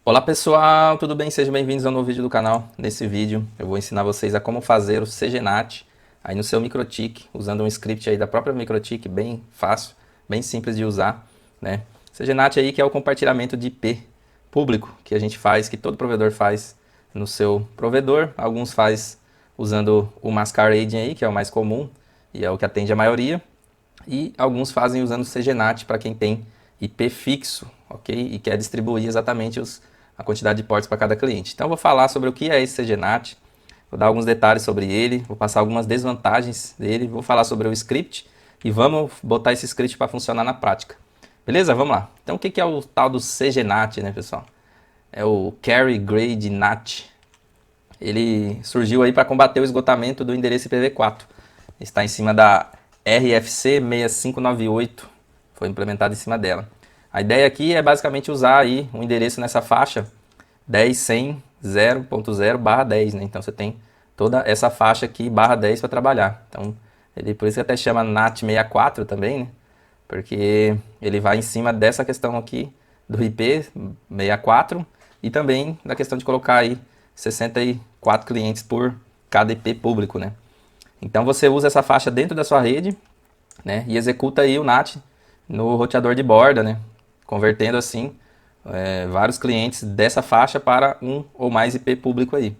Olá pessoal, tudo bem? Sejam bem-vindos ao novo vídeo do canal. Nesse vídeo eu vou ensinar vocês a como fazer o CGNAT aí no seu MikroTik, usando um script aí da própria MikroTik, bem fácil, bem simples de usar, né? CGNAT aí que é o compartilhamento de IP público que a gente faz, que todo provedor faz no seu provedor. Alguns faz usando o Masquerade aí, que é o mais comum e é o que atende a maioria, e alguns fazem usando o CGNAT para quem tem IP fixo, ok? E quer distribuir exatamente a quantidade de portas para cada cliente. Então eu vou falar sobre o que é esse CGNAT, vou dar alguns detalhes sobre ele, vou passar algumas desvantagens dele, vou falar sobre o script e vamos botar esse script para funcionar na prática. Beleza? Vamos lá. Então o que é o tal do CGNAT, né, pessoal? É o Carrier Grade NAT. Ele surgiu aí para combater o esgotamento do endereço IPv4. Está em cima da RFC 6598, foi implementado em cima dela. A ideia aqui é basicamente usar aí um endereço nessa faixa 10.100.0.0/10, né? Então você tem toda essa faixa aqui /10 para trabalhar. Então, por isso que até chama NAT64 também, né? Porque ele vai em cima dessa questão aqui do IP64 e também da questão de colocar aí 64 clientes por cada IP público, né? Então você usa essa faixa dentro da sua rede, né, e executa aí o NAT no roteador de borda, né, convertendo assim vários clientes dessa faixa para um ou mais IP público aí.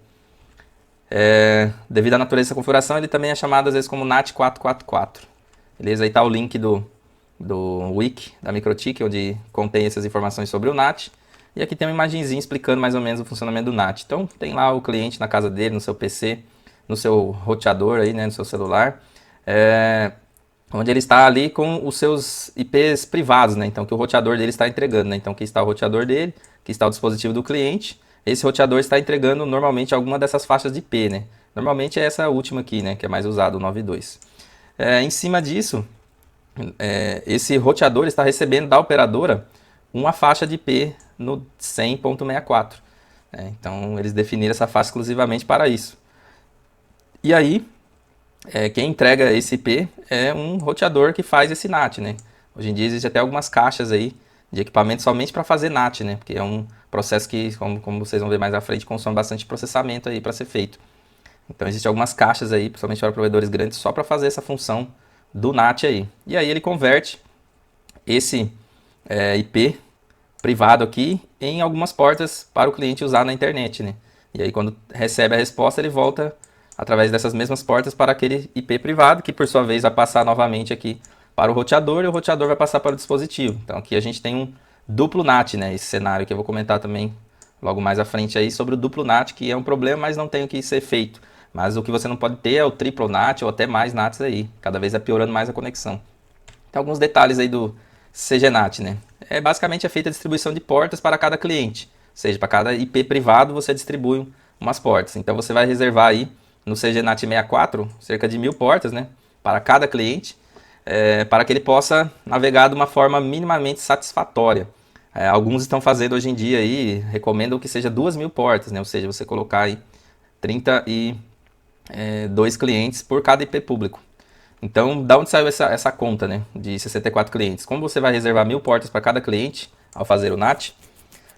Devido à natureza dessa configuração, ele também é chamado às vezes como NAT 444. Beleza? Aí está o link do wiki da MikroTik, onde contém essas informações sobre o NAT. E aqui tem uma imagenzinha explicando mais ou menos o funcionamento do NAT. Então tem lá o cliente na casa dele, no seu PC, no seu roteador aí, né, no seu celular, onde ele está ali com os seus IPs privados, né, então que o roteador dele está entregando, né, então aqui está o roteador dele, aqui está o dispositivo do cliente, esse roteador está entregando normalmente alguma dessas faixas de IP, né, normalmente é essa última aqui, né, que é mais usado, o 92. Em cima disso, esse roteador está recebendo da operadora uma faixa de IP no 100.64, então eles definiram essa faixa exclusivamente para isso. E aí, quem entrega esse IP é um roteador que faz esse NAT, né? Hoje em dia existe até algumas caixas aí de equipamento somente para fazer NAT, né? Porque é um processo que, como vocês vão ver mais à frente, consome bastante processamento aí para ser feito. Então existem algumas caixas aí, principalmente para provedores grandes, só para fazer essa função do NAT aí. E aí ele converte esse IP privado aqui em algumas portas para o cliente usar na internet, né? E aí quando recebe a resposta ele volta através dessas mesmas portas para aquele IP privado, que por sua vez vai passar novamente aqui para o roteador, e o roteador vai passar para o dispositivo. Então aqui a gente tem um duplo NAT, né? Esse cenário que eu vou comentar também logo mais à frente aí sobre o duplo NAT, que é um problema, mas não tem o que ser feito. Mas o que você não pode ter é o triplo NAT ou até mais NATs aí. Cada vez é piorando mais a conexão. Tem alguns detalhes aí do CGNAT, né? Basicamente é feita a distribuição de portas para cada cliente. Ou seja, para cada IP privado você distribui umas portas. Então você vai reservar aí no CGNAT 64, cerca de 1000 portas, né, para cada cliente, para que ele possa navegar de uma forma minimamente satisfatória. Alguns estão fazendo hoje em dia aí, recomendam que seja 2000 portas, né, ou seja, você colocar aí 32 clientes por cada IP público. Então, da onde saiu essa conta, né, de 64 clientes? Como você vai reservar 1000 portas para cada cliente ao fazer o NAT,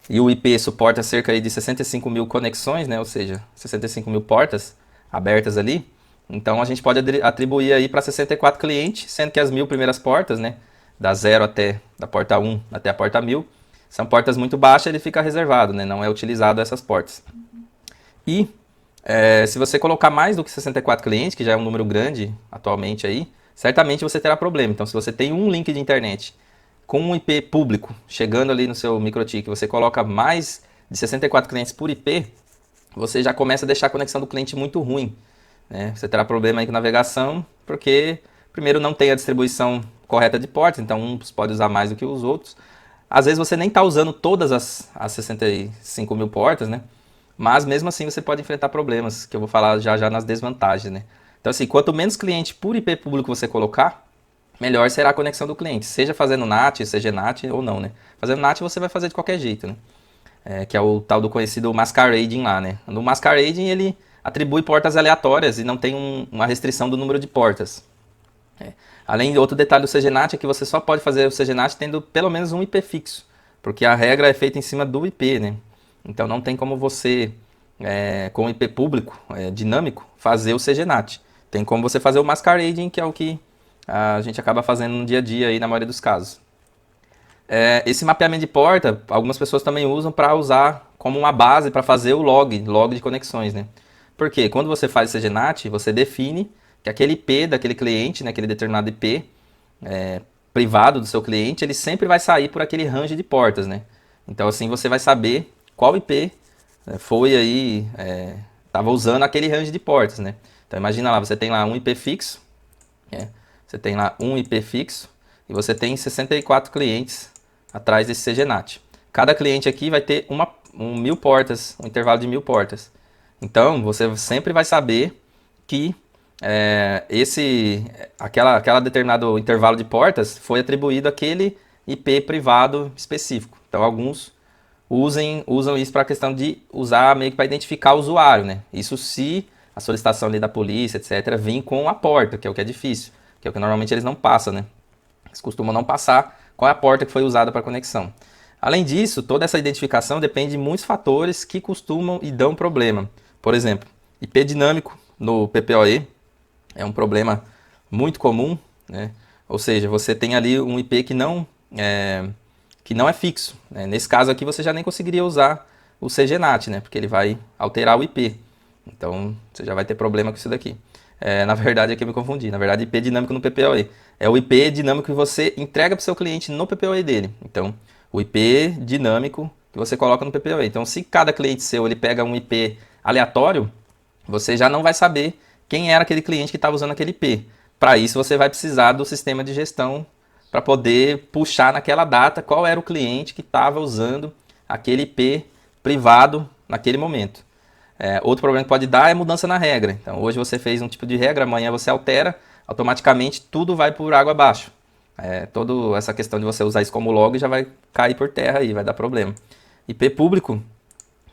e o IP suporta cerca aí de 65.000 conexões, né, ou seja, 65.000 portas abertas ali, então a gente pode atribuir aí para 64 clientes, sendo que as 1000 primeiras portas, né, da 0 até, da porta 1 até a porta 1000, são portas muito baixas, ele fica reservado, né, não é utilizado essas portas. E se você colocar mais do que 64 clientes, que já é um número grande atualmente aí, certamente você terá problema. Então se você tem um link de internet com um IP público chegando ali no seu MikroTik, você coloca mais de 64 clientes por IP, você já começa a deixar a conexão do cliente muito ruim, né? Você terá problema aí com navegação, porque primeiro não tem a distribuição correta de portas, então uns pode usar mais do que os outros. Às vezes você nem está usando todas as 65.000 portas, né? Mas mesmo assim você pode enfrentar problemas, que eu vou falar já nas desvantagens, né? Então assim, quanto menos cliente por IP público você colocar, melhor será a conexão do cliente, seja fazendo NAT, seja NAT ou não, né? Fazendo NAT você vai fazer de qualquer jeito, né? Que é o tal do conhecido masquerading lá, né? No masquerading ele atribui portas aleatórias e não tem uma restrição do número de portas. Além de outro detalhe do CGNAT é que você só pode fazer o CGNAT tendo pelo menos um IP fixo, porque a regra é feita em cima do IP, né? Então não tem como você, com IP público, dinâmico, fazer o CGNAT. Tem como você fazer o masquerading, que é o que a gente acaba fazendo no dia a dia aí na maioria dos casos. Esse mapeamento de porta, algumas pessoas também usam para usar como uma base para fazer o log de conexões, né? Porque quando você faz o CGNAT, você define que aquele IP daquele cliente, né, aquele determinado IP privado do seu cliente, ele sempre vai sair por aquele range de portas, né? Então assim você vai saber qual IP foi aí, estava usando aquele range de portas, né? Então imagina lá, você tem lá um IP fixo, você tem lá um IP fixo e você tem 64 clientes atrás desse CGNAT. Cada cliente aqui vai ter 1.000 portas, um intervalo de 1.000 portas. Então você sempre vai saber que aquela determinado intervalo de portas foi atribuído àquele IP privado específico. Então alguns usam isso para a questão de usar meio que para identificar o usuário, né? Isso se a solicitação ali da polícia, etc., vir com a porta, que é o que é difícil, que é o que normalmente eles não passam, né? Eles costumam não passar qual é a porta que foi usada para a conexão. Além disso, toda essa identificação depende de muitos fatores que costumam e dão problema. Por exemplo, IP dinâmico no PPoE é um problema muito comum, né? Ou seja, você tem ali um IP que não é fixo, né? Nesse caso aqui você já nem conseguiria usar o CGNAT, né? Porque ele vai alterar o IP. Então você já vai ter problema com isso daqui. Na verdade aqui eu me confundi. Na verdade IP dinâmico no PPoE é o IP dinâmico que você entrega para o seu cliente no PPoE dele. Então o IP dinâmico que você coloca no PPoE. Então se cada cliente seu ele pega um IP aleatório, você já não vai saber quem era aquele cliente que estava usando aquele IP. Para isso você vai precisar do sistema de gestão para poder puxar naquela data qual era o cliente que estava usando aquele IP privado naquele momento. Outro problema que pode dar é mudança na regra. Então hoje você fez um tipo de regra, amanhã você altera, automaticamente tudo vai por água abaixo. Toda essa questão de você usar isso como log já vai cair por terra aí, vai dar problema. IP público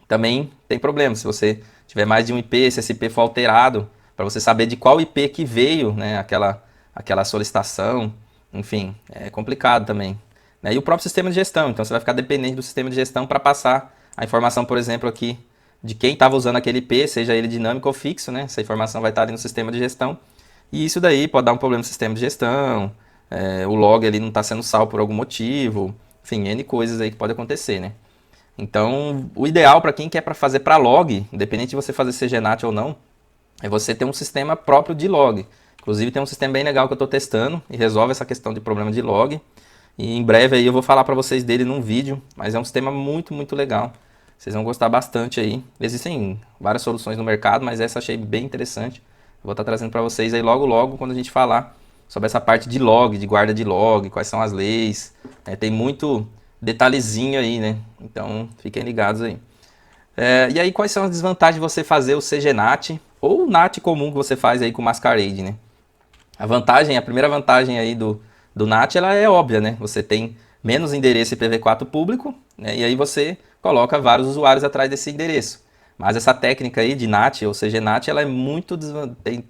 também tem problema. Se você tiver mais de um IP, se esse IP for alterado, para você saber de qual IP que veio, né, aquela solicitação, enfim, é complicado também. Né? E o próprio sistema de gestão, então você vai ficar dependente do sistema de gestão para passar a informação, por exemplo, aqui de quem estava usando aquele IP, seja ele dinâmico ou fixo, né? Essa informação vai estar ali no sistema de gestão. E isso daí pode dar um problema no sistema de gestão, o log ali não está sendo salvo por algum motivo, enfim, N coisas aí que pode acontecer, né? Então, o ideal para quem quer fazer para log, independente de você fazer CGNAT ou não, é você ter um sistema próprio de log. Inclusive tem um sistema bem legal que eu estou testando e resolve essa questão de problema de log. E em breve aí eu vou falar para vocês dele num vídeo, mas é um sistema muito, muito legal. Vocês vão gostar bastante aí. Existem várias soluções no mercado, mas essa achei bem interessante. Vou estar trazendo para vocês aí logo, logo, quando a gente falar sobre essa parte de log, de guarda de log, quais são as leis. Tem muito detalhezinho aí, né? Então, fiquem ligados aí. E aí, quais são as desvantagens de você fazer o CGNAT ou o NAT comum que você faz aí com o Masquerade, né? A primeira vantagem aí do NAT, ela é óbvia, né? Você tem menos endereço IPv4 público, né? E aí você coloca vários usuários atrás desse endereço. Mas essa técnica aí de NAT ou CGNAT, ela é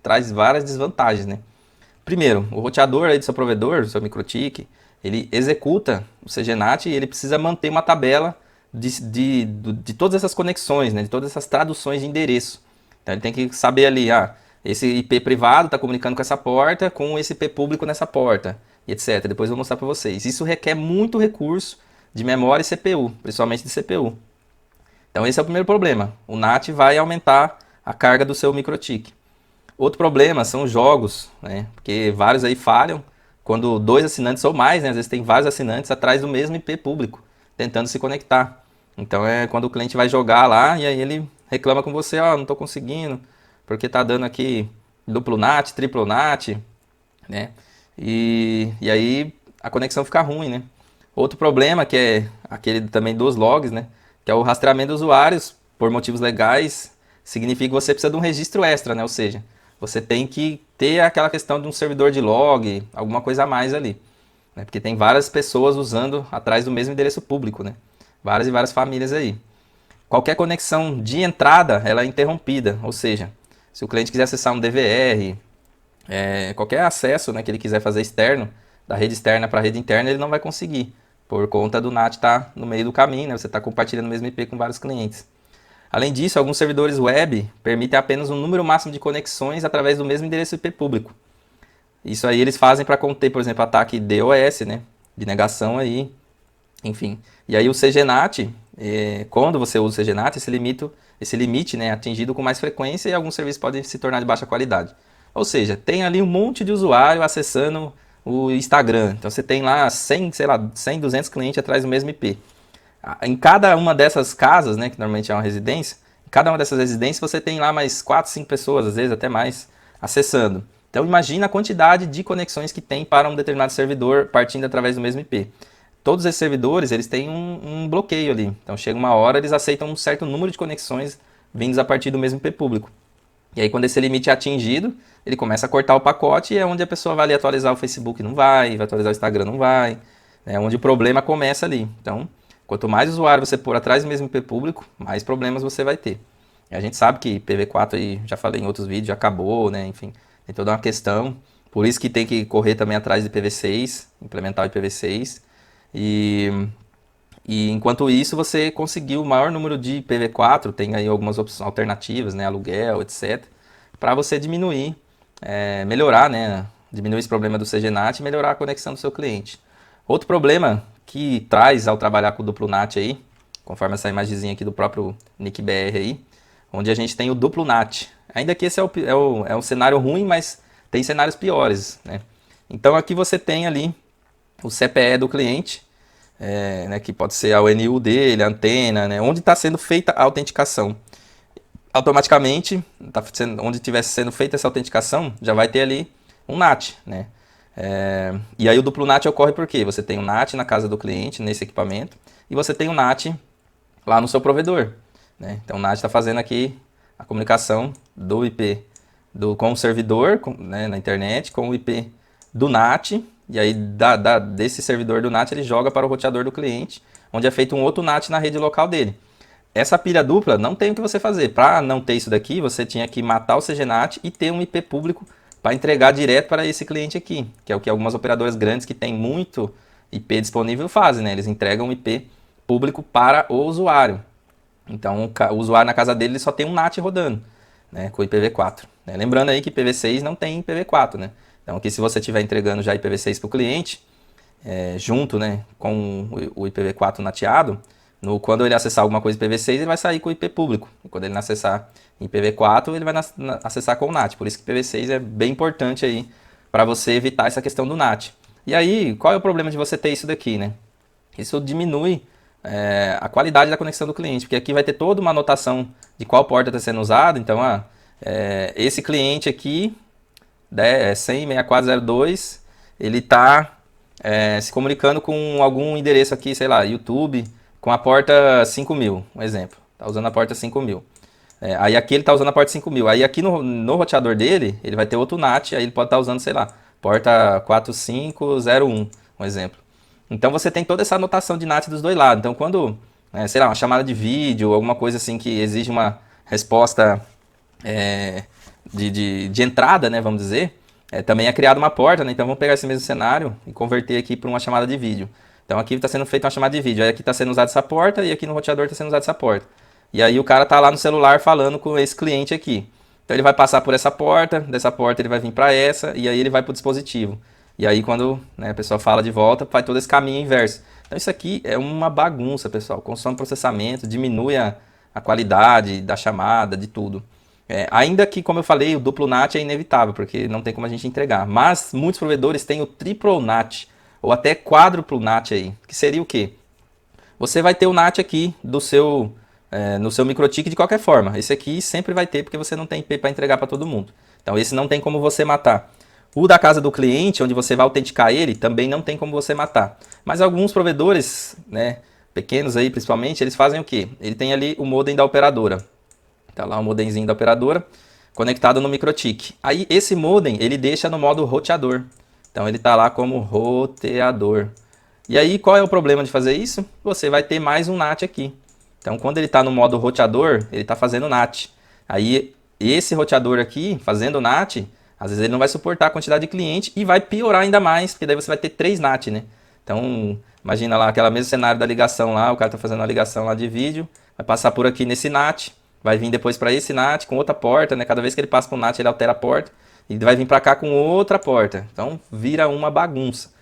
traz várias desvantagens, né? Primeiro, o roteador aí do seu provedor, do seu MikroTik, ele executa o CGNAT e ele precisa manter uma tabela de todas essas conexões, né? De todas essas traduções de endereço. Então ele tem que saber ali, esse IP privado está comunicando com essa porta, com esse IP público nessa porta, e etc. Depois eu vou mostrar para vocês. Isso requer muito recurso de memória e CPU, principalmente de CPU. Então esse é o primeiro problema. O NAT vai aumentar a carga do seu MikroTik. Outro problema são os jogos, né? Porque vários aí falham quando dois assinantes ou mais, né? Às vezes tem vários assinantes atrás do mesmo IP público, tentando se conectar. Então é quando o cliente vai jogar lá e aí ele reclama com você, não estou conseguindo, porque tá dando aqui duplo NAT, triplo NAT, né? E aí a conexão fica ruim, né? Outro problema que é aquele também dos logs, né? Que é o rastreamento dos usuários por motivos legais, significa que você precisa de um registro extra, né? Ou seja, você tem que ter aquela questão de um servidor de log, alguma coisa a mais ali, né? Porque tem várias pessoas usando atrás do mesmo endereço público, né? Várias e várias famílias aí. Qualquer conexão de entrada, ela é interrompida, ou seja, se o cliente quiser acessar um DVR, qualquer acesso, né, que ele quiser fazer externo, da rede externa para a rede interna, ele não vai conseguir, por conta do NAT estar no meio do caminho, né? Você está compartilhando o mesmo IP com vários clientes. Além disso, alguns servidores web permitem apenas um número máximo de conexões através do mesmo endereço IP público. Isso aí eles fazem para conter, por exemplo, ataque DOS, né? De negação aí, enfim. E aí o CGNAT, quando você usa o CGNAT, esse limite, né, é atingido com mais frequência e alguns serviços podem se tornar de baixa qualidade. Ou seja, tem ali um monte de usuário acessando o Instagram. Então você tem lá 100, sei lá, 100, 200 clientes atrás do mesmo IP. Em cada uma dessas casas, né, que normalmente é uma residência, em cada uma dessas residências você tem lá mais 4, 5 pessoas, às vezes até mais, acessando. Então imagina a quantidade de conexões que tem para um determinado servidor partindo através do mesmo IP. Todos esses servidores, eles têm um bloqueio ali. Então chega uma hora, eles aceitam um certo número de conexões vindos a partir do mesmo IP público. E aí quando esse limite é atingido, ele começa a cortar o pacote e é onde a pessoa vai ali atualizar o Facebook, não vai atualizar o Instagram, não vai. É onde o problema começa ali. Então, quanto mais usuário você pôr atrás do mesmo IP público, mais problemas você vai ter. E a gente sabe que IPv4, aí, já falei em outros vídeos, já acabou, né? Enfim, tem toda uma questão. Por isso que tem que correr também atrás de IPv6, implementar o IPv6. E enquanto isso, você conseguiu o maior número de IPv4, tem aí algumas opções alternativas, né, aluguel, etc., para você diminuir, melhorar, né, diminuir esse problema do CGNAT e melhorar a conexão do seu cliente. Outro problema que traz ao trabalhar com o duplo NAT aí, conforme essa imagenzinha aqui do próprio NICBR aí, onde a gente tem o duplo NAT. Ainda que esse é um cenário ruim, mas tem cenários piores, né? Então aqui você tem ali o CPE do cliente, né, que pode ser a ONU dele, a antena, né, onde está sendo feita a autenticação. Automaticamente, onde estiver sendo feita essa autenticação, já vai ter ali um NAT, né? E aí o duplo NAT ocorre porque você tem um NAT na casa do cliente, nesse equipamento, e você tem um NAT lá no seu provedor, né? Então o NAT está fazendo aqui a comunicação do IP com o servidor, né, na internet, com o IP do NAT, e aí desse servidor do NAT ele joga para o roteador do cliente, onde é feito um outro NAT na rede local dele. Essa pilha dupla não tem o que você fazer. Para não ter isso daqui, você tinha que matar o CGNAT e ter um IP público para entregar direto para esse cliente aqui, que é o que algumas operadoras grandes que têm muito IP disponível fazem, né? Eles entregam um IP público para o usuário. Então o usuário na casa dele ele só tem um NAT rodando, né, com IPv4. Né? Lembrando aí que IPv6 não tem IPv4, né? Então aqui se você estiver entregando já IPv6 para o cliente, junto, né, com o IPv4 nateado, quando ele acessar alguma coisa IPv6, ele vai sair com o IP público. E quando ele acessar IPv4, ele vai acessar com o NAT. Por isso que IPv6 é bem importante aí para você evitar essa questão do NAT. E aí, qual é o problema de você ter isso daqui, né? Isso diminui a qualidade da conexão do cliente, porque aqui vai ter toda uma anotação de qual porta está sendo usada. Então, esse cliente aqui, 100.6402, ele está se comunicando com algum endereço aqui, sei lá, YouTube, com a porta 5000, um exemplo. Está usando a porta 5000. Aí aqui ele está usando a porta 5000. Aí aqui no roteador dele, ele vai ter outro NAT, aí ele pode estar usando, sei lá, porta 4501, um exemplo. Então você tem toda essa anotação de NAT dos dois lados. Então quando, sei lá, uma chamada de vídeo, alguma coisa assim que exige uma resposta de entrada, né, vamos dizer, também é criada uma porta, né? Então vamos pegar esse mesmo cenário e converter aqui para uma chamada de vídeo. Então aqui está sendo feita uma chamada de vídeo, aí aqui está sendo usada essa porta e aqui no roteador está sendo usada essa porta. E aí o cara está lá no celular falando com esse cliente aqui. Então ele vai passar por essa porta, dessa porta ele vai vir para essa e aí ele vai para o dispositivo. E aí quando, né, a pessoa fala de volta, faz todo esse caminho inverso. Então isso aqui é uma bagunça, pessoal. Consome processamento, diminui a qualidade da chamada, de tudo. Ainda que, como eu falei, o duplo NAT é inevitável, porque não tem como a gente entregar. Mas muitos provedores têm o triplo NAT, ou até quádruplo NAT aí. Que seria o quê? Você vai ter o NAT aqui no seu MikroTik de qualquer forma. Esse aqui sempre vai ter, porque você não tem IP para entregar para todo mundo. Então esse não tem como você matar. O da casa do cliente, onde você vai autenticar ele, também não tem como você matar. Mas alguns provedores, né, pequenos aí principalmente, eles fazem o quê? Ele tem ali o modem da operadora. Tá lá o modemzinho da operadora conectado no MikroTik. Aí esse modem ele deixa no modo roteador. Então ele está lá como roteador. E aí qual é o problema de fazer isso? Você vai ter mais um NAT aqui. Então quando ele está no modo roteador, ele está fazendo NAT. Aí esse roteador aqui, fazendo NAT, às vezes ele não vai suportar a quantidade de cliente e vai piorar ainda mais, porque daí você vai ter 3 NAT, né? Então, imagina lá aquela mesmo cenário da ligação lá, o cara está fazendo uma ligação lá de vídeo, vai passar por aqui nesse NAT, vai vir depois para esse NAT com outra porta, né? Cada vez que ele passa para o NAT, ele altera a porta, e vai vir para cá com outra porta. Então, vira uma bagunça.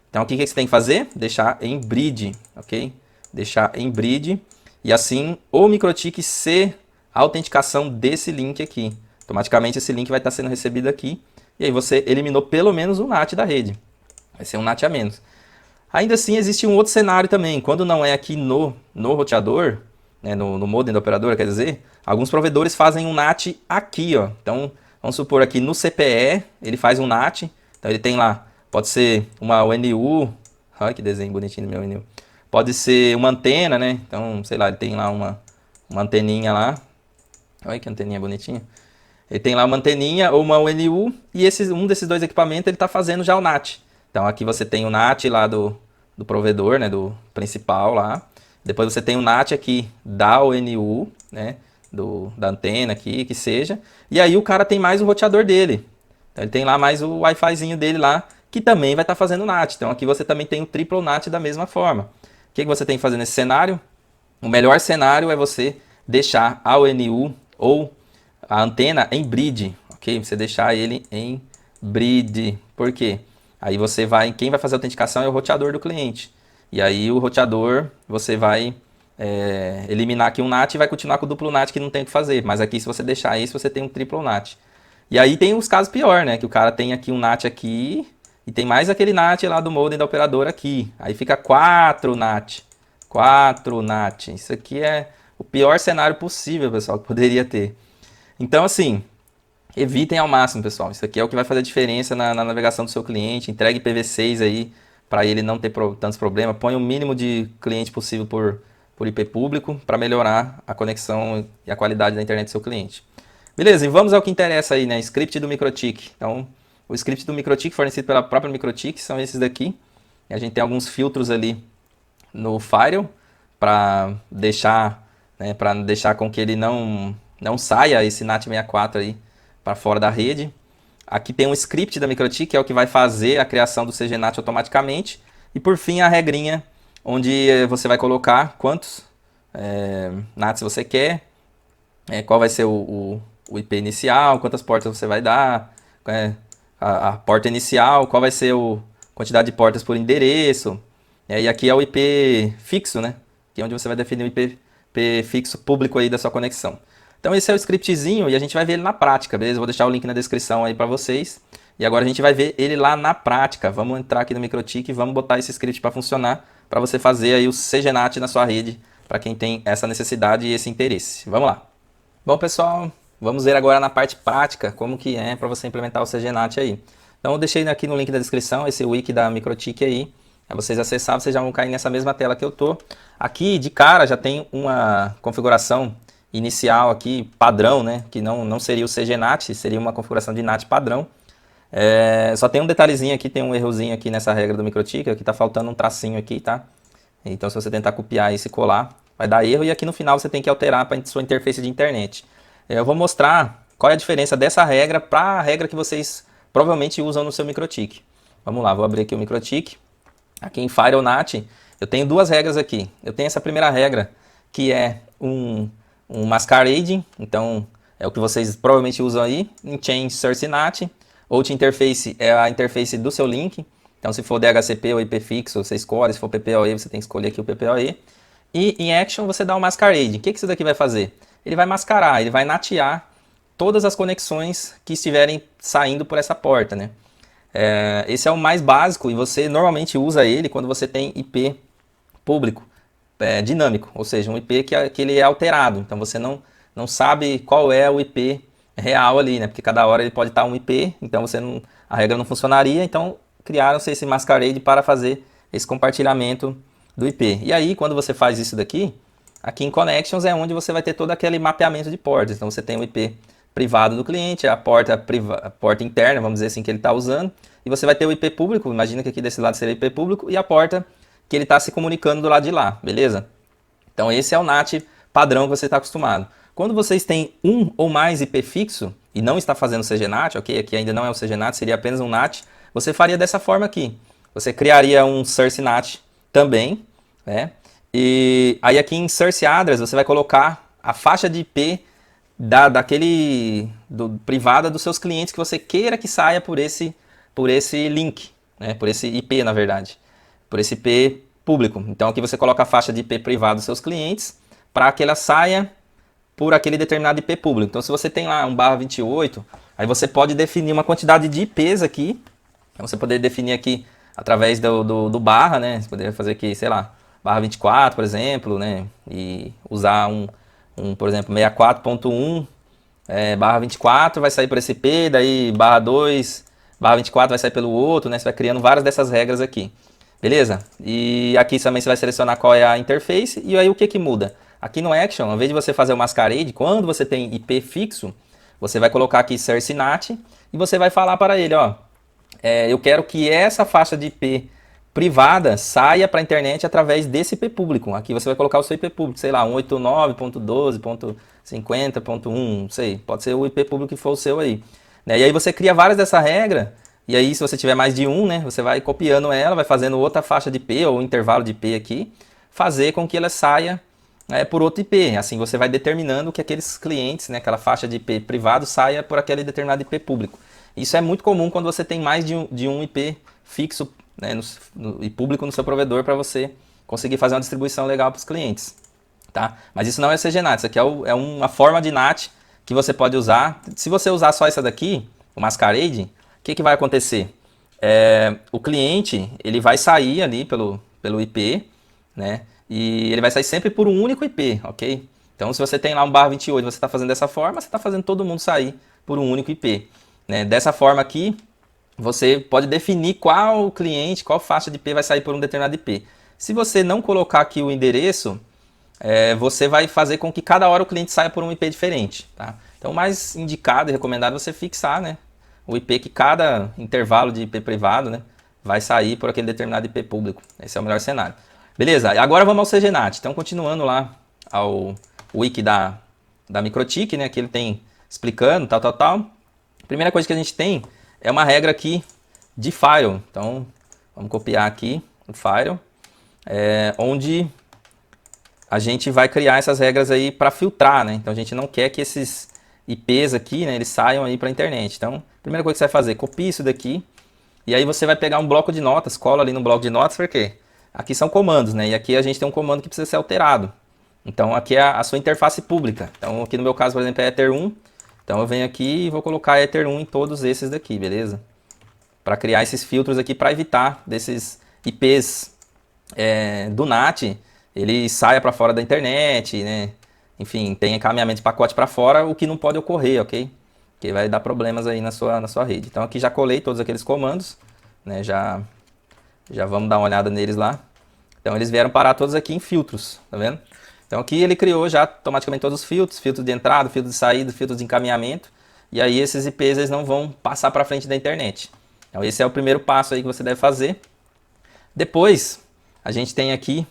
Então, o que você tem que fazer? Deixar em bridge, ok? Deixar em bridge, e assim o MikroTik ser a autenticação desse link aqui. Automaticamente esse link vai estar sendo recebido aqui, e aí você eliminou pelo menos um NAT da rede. Vai ser um NAT a menos. Ainda assim, existe um outro cenário também. Quando não é aqui no roteador, né, no modem da operadora, quer dizer, alguns provedores fazem um NAT aqui, ó. Então, vamos supor aqui no CPE, ele faz um NAT. Então, ele tem lá, pode ser uma ONU. Olha que desenho bonitinho do meu ONU. Pode ser uma antena, né? Então, sei lá, ele tem lá uma anteninha lá. Olha que anteninha bonitinha. Ele tem lá uma anteninha ou uma ONU, e um desses dois equipamentos ele está fazendo já o NAT. Então aqui você tem o NAT lá do provedor, né, do principal lá. Depois você tem o NAT aqui da ONU, né, da antena aqui, que seja. E aí o cara tem mais o roteador dele. Então ele tem lá mais o Wi-Fizinho dele lá, que também vai estar fazendo NAT. Então aqui você também tem o triplo NAT da mesma forma. O que você tem que fazer nesse cenário? O melhor cenário é você deixar a ONU ou a antena em bridge, ok? Você deixar ele em bridge. Por quê? Aí você vai, quem vai fazer a autenticação é o roteador do cliente. E aí o roteador, você vai eliminar aqui um NAT e vai continuar com o duplo NAT que não tem o que fazer. Mas aqui se você deixar esse, você tem um triplo NAT. E aí tem os casos pior, né? Que o cara tem aqui um NAT aqui e tem mais aquele NAT lá do modem da operadora aqui. Aí fica 4 NAT. 4 NAT. Isso aqui é o pior cenário possível, pessoal, que poderia ter. Então, assim, evitem ao máximo, pessoal. Isso aqui é o que vai fazer a diferença na navegação do seu cliente. Entregue IPv6 aí para ele não ter tantos problemas. Põe o mínimo de cliente possível por IP público para melhorar a conexão e a qualidade da internet do seu cliente. Beleza, e vamos ao que interessa aí, né? Script do MikroTik. Então, o script do MikroTik fornecido pela própria MikroTik são esses daqui. E a gente tem alguns filtros ali no Firewall para deixar, né, com que ele não saia esse NAT64 aí para fora da rede. Aqui tem um script da MikroTik, que é o que vai fazer a criação do CGNAT automaticamente. E por fim a regrinha, onde você vai colocar quantos NATs você quer, qual vai ser o IP inicial, quantas portas você vai dar, a porta inicial, qual vai ser a quantidade de portas por endereço. E aqui é o IP fixo, né? Que é onde você vai definir o IP fixo público aí da sua conexão. Então esse é o scriptzinho e a gente vai ver ele na prática, beleza? Vou deixar o link na descrição aí para vocês. E agora a gente vai ver ele lá na prática. Vamos entrar aqui no MikroTik e vamos botar esse script para funcionar, para você fazer aí o CGNAT na sua rede, para quem tem essa necessidade e esse interesse. Vamos lá. Bom, pessoal, vamos ver agora na parte prática como que é para você implementar o CGNAT aí. Então eu deixei aqui no link da descrição esse wiki da MikroTik aí. Para vocês acessar, vocês já vão cair nessa mesma tela que eu tô. Aqui de cara já tem uma configuração inicial aqui, padrão, né? Que não seria o CGNAT, seria uma configuração de NAT padrão. Só tem um detalhezinho aqui, tem um errozinho aqui nessa regra do MikroTik, aqui tá faltando um tracinho aqui, tá? Então se você tentar copiar e se colar, vai dar erro, e aqui no final você tem que alterar para sua interface de internet. Eu vou mostrar qual é a diferença dessa regra para a regra que vocês provavelmente usam no seu MikroTik. Vamos lá, vou abrir aqui o MikroTik. Aqui em FireNAT, eu tenho duas regras aqui. Eu tenho essa primeira regra, que é um masquerading, então é o que vocês provavelmente usam aí, em Chain Source NAT. Out Interface é a interface do seu link, então se for DHCP ou IP fixo, você escolhe, se for PPoE, você tem que escolher aqui o PPoE. E em Action você dá o masquerading. O que isso daqui vai fazer? Ele vai mascarar, ele vai natear todas as conexões que estiverem saindo por essa porta, né? Esse é o mais básico e você normalmente usa ele quando você tem IP público dinâmico, ou seja, um IP que ele é alterado, então você não sabe qual é o IP real ali, né? Porque cada hora ele pode estar um IP, então a regra não funcionaria, então criaram-se esse masquerade para fazer esse compartilhamento do IP. E aí quando você faz isso daqui, aqui em Connections é onde você vai ter todo aquele mapeamento de portas, então você tem o IP privado do cliente, a porta interna, vamos dizer assim, que ele está usando, e você vai ter o IP público, imagina que aqui desse lado seria o IP público, e a porta que ele está se comunicando do lado de lá, beleza? Então esse é o NAT padrão que você está acostumado. Quando vocês têm um ou mais IP fixo, e não está fazendo CGNAT, ok, aqui ainda não é o CGNAT, seria apenas um NAT, você faria dessa forma aqui. você criaria um source NAT também, né? E aí aqui em source address você vai colocar a faixa de IP privada dos seus clientes que você queira que saia por esse link, né? Por esse IP, na verdade, por esse IP público. Então aqui você coloca a faixa de IP privada dos seus clientes para que ela saia por aquele determinado IP público. Então se você tem lá um /28, aí você pode definir uma quantidade de IPs aqui. Então você poderia definir aqui através do barra, né? Você poderia fazer aqui, sei lá, /24, por exemplo, né? E usar por exemplo, 64.1 /24 vai sair por esse IP, daí /2 /24 vai sair pelo outro, né? Você vai criando várias dessas regras aqui. Beleza? E aqui também você vai selecionar qual é a interface e aí o que muda? Aqui no Action, ao invés de você fazer o masquerade, quando você tem IP fixo, você vai colocar aqui source NAT e você vai falar para ele, ó, eu quero que essa faixa de IP privada saia para a internet através desse IP público. Aqui você vai colocar o seu IP público, sei lá, 189.12.50.1, não sei, pode ser o IP público que for o seu aí. Né? E aí você cria várias dessa regra, e aí se você tiver mais de um, né, você vai copiando ela, vai fazendo outra faixa de IP ou intervalo de IP aqui, fazer com que ela saia por outro IP. Assim você vai determinando que aqueles clientes, né, aquela faixa de IP privado saia por aquele determinado IP público. Isso é muito comum quando você tem mais de um IP fixo, né, e público no seu provedor para você conseguir fazer uma distribuição legal para os clientes. Tá? Mas isso não é CGNAT, isso aqui é uma forma de NAT que você pode usar. Se você usar só essa daqui, o Masquerade, o que vai acontecer? O cliente ele vai sair ali pelo IP, né? E ele vai sair sempre por um único IP, ok? Então se você tem lá um /28 e você está fazendo dessa forma, você está fazendo todo mundo sair por um único IP. Né? Dessa forma aqui, você pode definir qual cliente, qual faixa de IP vai sair por um determinado IP. Se você não colocar aqui o endereço, você vai fazer com que cada hora o cliente saia por um IP diferente. Tá? Então o mais indicado e recomendado é você fixar, né, o IP que cada intervalo de IP privado, né, vai sair por aquele determinado IP público. Esse é o melhor cenário. Beleza, agora vamos ao CGNAT. Então continuando lá ao wiki da MikroTik, né, que ele tem explicando tal. Primeira coisa que a gente tem é uma regra aqui de file. Então, vamos copiar aqui o file, onde a gente vai criar essas regras aí para filtrar, né? Então, a gente não quer que esses IPs aqui, né, eles saiam aí para a internet. Então, a primeira coisa que você vai fazer, copia isso daqui, e aí você vai pegar um bloco de notas, cola ali no bloco de notas, por quê? Aqui são comandos, né? E aqui a gente tem um comando que precisa ser alterado. Então, aqui é a sua interface pública. Então, aqui no meu caso, por exemplo, é ether1. Então eu venho aqui e vou colocar ether1 em todos esses daqui, beleza? Para criar esses filtros aqui para evitar desses IPs do NAT, ele saia para fora da internet, né? Enfim, tem encaminhamento de pacote para fora, o que não pode ocorrer, ok? Que vai dar problemas aí na sua rede. Então aqui já colei todos aqueles comandos, né? Já vamos dar uma olhada neles lá. Então eles vieram parar todos aqui em filtros, tá vendo? Então aqui ele criou já automaticamente todos os filtros, filtro de entrada, filtro de saída, filtro de encaminhamento, e aí esses IPs eles não vão passar para frente da internet. Então esse é o primeiro passo aí que você deve fazer. Depois a gente tem aqui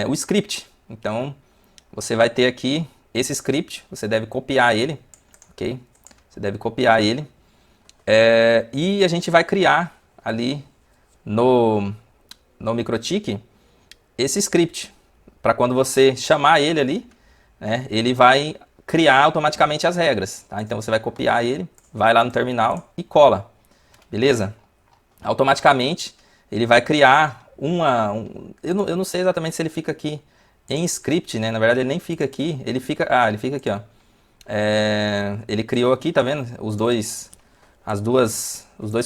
o script. Então você vai ter aqui esse script, você deve copiar ele, ok? Você deve copiar ele e a gente vai criar ali no MikroTik esse script. Para quando você chamar ele ali, né, ele vai criar automaticamente as regras. Tá? Então você vai copiar ele, vai lá no terminal e cola. Beleza? Automaticamente ele vai criar eu não sei exatamente se ele fica aqui em script, né? Na verdade ele nem fica aqui, ele fica aqui, ó. Ele criou aqui, tá vendo? Os dois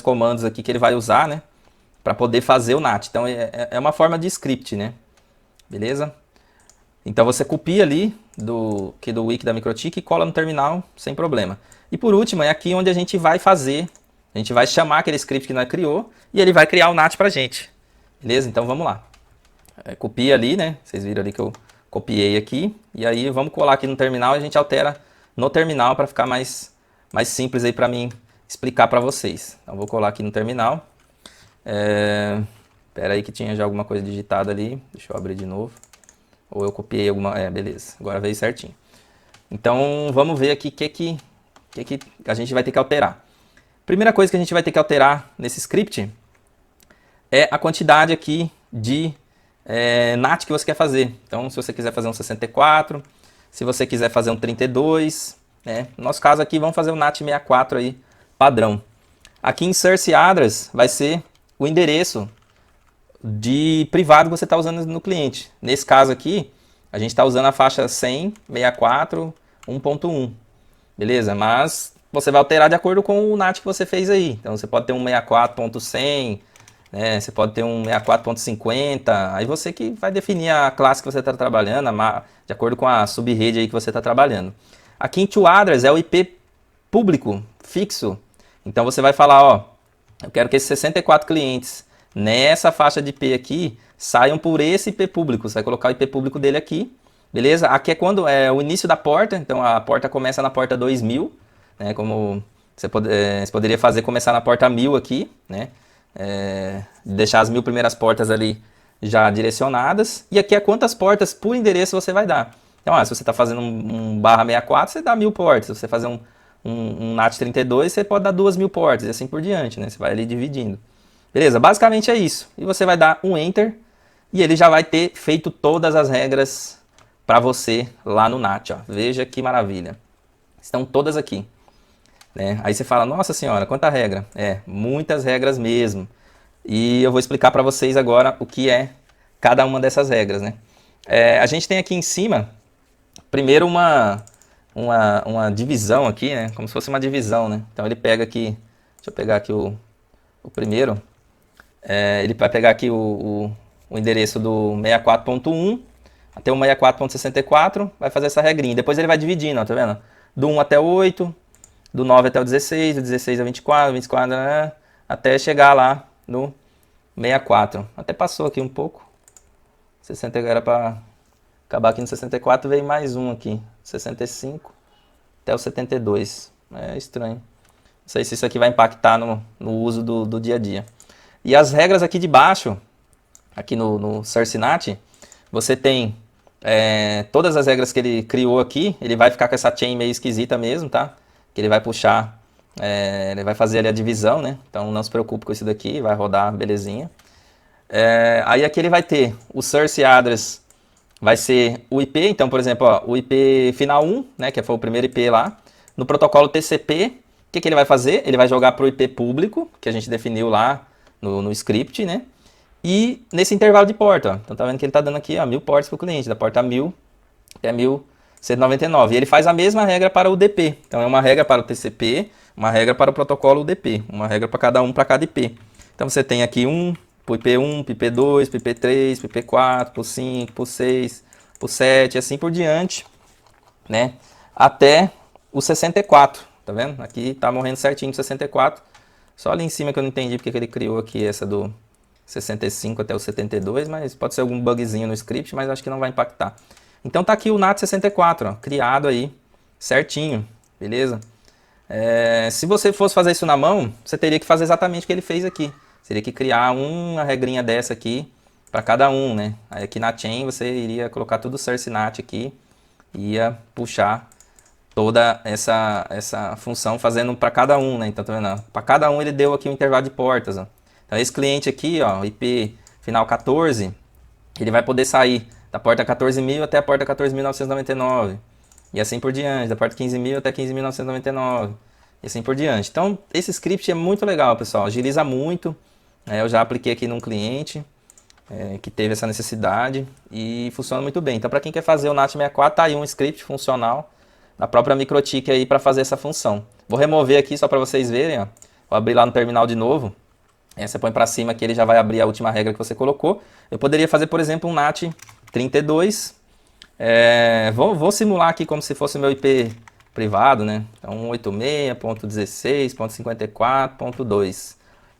comandos aqui que ele vai usar, né? Para poder fazer o NAT. Então é uma forma de script, né? Beleza? Então você copia ali do wiki da MikroTik e cola no terminal sem problema. E por último, é aqui onde a gente vai chamar aquele script que nós criou e ele vai criar o NAT pra gente. Beleza? Então vamos lá. Copia ali, né? Vocês viram ali que eu copiei aqui. E aí vamos colar aqui no terminal e a gente altera no terminal para ficar mais simples aí para mim explicar para vocês. Então vou colar aqui no terminal. Espera aí que tinha já alguma coisa digitada ali. Deixa eu abrir de novo. Ou eu copiei alguma... beleza. Agora veio certinho. Então, vamos ver aqui o que a gente vai ter que alterar. Primeira coisa que a gente vai ter que alterar nesse script é a quantidade aqui de NAT que você quer fazer. Então, se você quiser fazer um 64, se você quiser fazer um 32, né? No nosso caso aqui, vamos fazer o NAT 64 aí, padrão. Aqui em Source Address vai ser o endereço de privado que você está usando no cliente. Nesse caso aqui, a gente está usando a faixa 100.64 1.1, beleza? Mas você vai alterar de acordo com o NAT que você fez aí. Então você pode ter um 64.100, né? Você pode ter um 64.50, aí você que vai definir a classe que você está trabalhando, de acordo com a sub-rede aí que você está trabalhando. Aqui em ToAddress é o IP público, fixo. Então você vai falar, ó, eu quero que esses 64 clientes nessa faixa de IP aqui saiam por esse IP público. Você vai colocar o IP público dele aqui, beleza? Aqui é quando é o início da porta, então a porta começa na porta 2000, né? Como você poderia fazer, começar na porta 1000 aqui, né? Deixar as 1000 primeiras portas ali já direcionadas. E aqui é quantas portas por endereço você vai dar. Então, se você está fazendo um /64, você dá 1000 portas. Se você fazer um NAT 32, você pode dar 2000 portas e assim por diante, né? Você vai ali dividindo. Beleza? Basicamente é isso. E você vai dar um Enter e ele já vai ter feito todas as regras para você lá no NAT. Ó. Veja que maravilha. Estão todas aqui. Né? Aí você fala, nossa senhora, quanta regra? Muitas regras mesmo. E eu vou explicar para vocês agora o que é cada uma dessas regras. Né? A gente tem aqui em cima, primeiro uma divisão aqui, né? Como se fosse uma divisão. Né? Então ele pega aqui, deixa eu pegar aqui o primeiro. Ele vai pegar aqui o endereço do 64.1 até o 64.64, vai fazer essa regrinha. Depois ele vai dividindo, ó, tá vendo? Do 1 até o 8, do 9 até o 16, do 16 ao 24, 24, né? Até chegar lá no 64. Até passou aqui um pouco. 60 era para acabar aqui no 64, veio mais um aqui. 65 até o 72. É estranho. Não sei se isso aqui vai impactar no uso do dia a dia. E as regras aqui de baixo, aqui no SourceNAT, você tem todas as regras que ele criou aqui. Ele vai ficar com essa chain meio esquisita mesmo, tá? Que ele vai puxar, ele vai fazer ali a divisão, né? Então não se preocupe com isso daqui, vai rodar belezinha. Aí aqui ele vai ter o Source Address, vai ser o IP. Então, por exemplo, ó, o IP final 1, né? Que foi o primeiro IP lá. No protocolo TCP, o que ele vai fazer? Ele vai jogar para o IP público, que a gente definiu lá no script, né? E nesse intervalo de porta, ó. Então tá vendo que ele tá dando aqui, ó, 1000 portas para o cliente, da porta 1000 até 1199. E ele faz a mesma regra para o UDP. Então é uma regra para o TCP, uma regra para o protocolo UDP, uma regra para cada IP. Então você tem aqui pro IP1, pro IP2, pro IP3, pro IP4, pro 5, pro 6, pro 7 e assim por diante, né? Até o 64, tá vendo? Aqui tá morrendo certinho o 64. Só ali em cima que eu não entendi porque que ele criou aqui essa do 65 até o 72, mas pode ser algum bugzinho no script, mas acho que não vai impactar. Então tá aqui o NAT 64, ó, criado aí, certinho, beleza? Se você fosse fazer isso na mão, você teria que fazer exatamente o que ele fez aqui. Seria que criar uma regrinha dessa aqui para cada um, né? Aí aqui na chain você iria colocar tudo SourceNAT aqui, ia puxar toda essa função fazendo para cada um, né? Então, tá vendo? Para cada um ele deu aqui um intervalo de portas, ó. Então, esse cliente aqui, ó, IP final 14, ele vai poder sair da porta 14.000 até a porta 14.999. E assim por diante, da porta 15.000 até 15.999. E assim por diante. Então, esse script é muito legal, pessoal. Agiliza muito. Eu já apliquei aqui num cliente que teve essa necessidade e funciona muito bem. Então, para quem quer fazer o NAT64, tá aí um script funcional da própria MikroTik aí para fazer essa função. Vou remover aqui só para vocês verem, ó. Vou abrir lá no terminal de novo. Você põe para cima que ele já vai abrir a última regra que você colocou. Eu poderia fazer, por exemplo, um NAT32. Vou simular aqui como se fosse o meu IP privado, né? Então 186.16.54.2,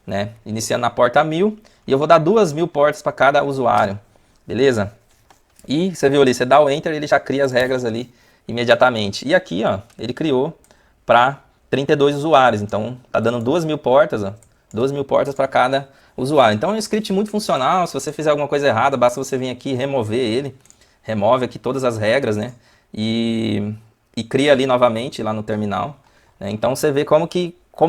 né? Iniciando na porta 1000 e eu vou dar 2000 portas para cada usuário, beleza? E você viu ali, você dá o Enter, ele já cria as regras ali imediatamente. E aqui, ó, ele criou para 32 usuários, então tá dando 2000 portas, ó, 2000 portas para cada usuário. Então é um script muito funcional. Se você fizer alguma coisa errada, basta você vir aqui e remover ele. Remove aqui todas as regras, né? E cria ali novamente lá no terminal. Né? Então você vê como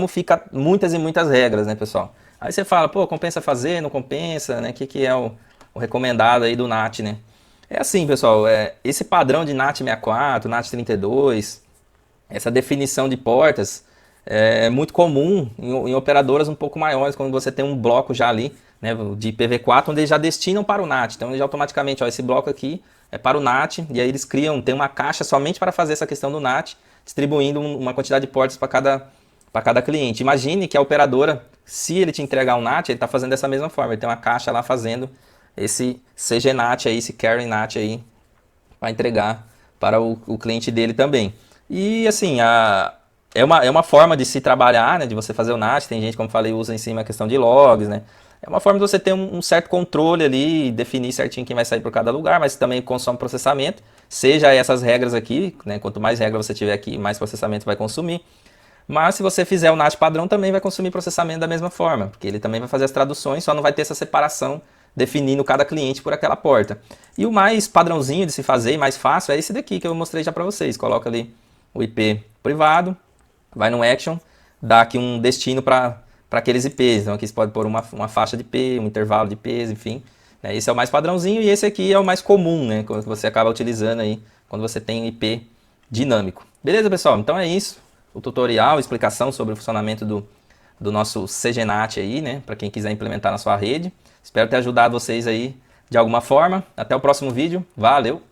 fica muitas e muitas regras, né, pessoal? Aí você fala, pô, compensa fazer, não compensa, né? O que é o recomendado aí do NAT, né? É assim, pessoal, esse padrão de NAT 64, NAT 32, essa definição de portas é muito comum em operadoras um pouco maiores, quando você tem um bloco já ali, né, de IPv4, onde eles já destinam para o NAT. Então, eles automaticamente, ó, esse bloco aqui é para o NAT, e aí eles tem uma caixa somente para fazer essa questão do NAT, distribuindo uma quantidade de portas para cada cliente. Imagine que a operadora, se ele te entregar um NAT, ele está fazendo dessa mesma forma, ele tem uma caixa lá fazendo esse CGNAT aí, esse Carry NAT aí, para entregar para o cliente dele também. E assim, é uma forma de se trabalhar, né, de você fazer o NAT. Tem gente, como falei, usa em cima a questão de logs, né? É uma forma de você ter um certo controle ali, definir certinho quem vai sair por cada lugar, mas também consome processamento. Seja essas regras aqui, né? Quanto mais regra você tiver aqui, mais processamento vai consumir. Mas se você fizer o NAT padrão, também vai consumir processamento da mesma forma, porque ele também vai fazer as traduções, só não vai ter essa separação definindo cada cliente por aquela porta. E o mais padrãozinho de se fazer, mais fácil, é esse daqui que eu mostrei já para vocês. Coloca ali o IP privado, vai no action, dá aqui um destino para aqueles IPs. Então aqui você pode pôr uma faixa de IP, um intervalo de IPs, enfim. Esse é o mais padrãozinho e esse aqui é o mais comum, né? Quando você acaba utilizando aí, quando você tem IP dinâmico. Beleza, pessoal? Então é isso. O tutorial, explicação sobre o funcionamento do nosso CGNAT aí, né? Para quem quiser implementar na sua rede. Espero ter ajudado vocês aí de alguma forma. Até o próximo vídeo. Valeu!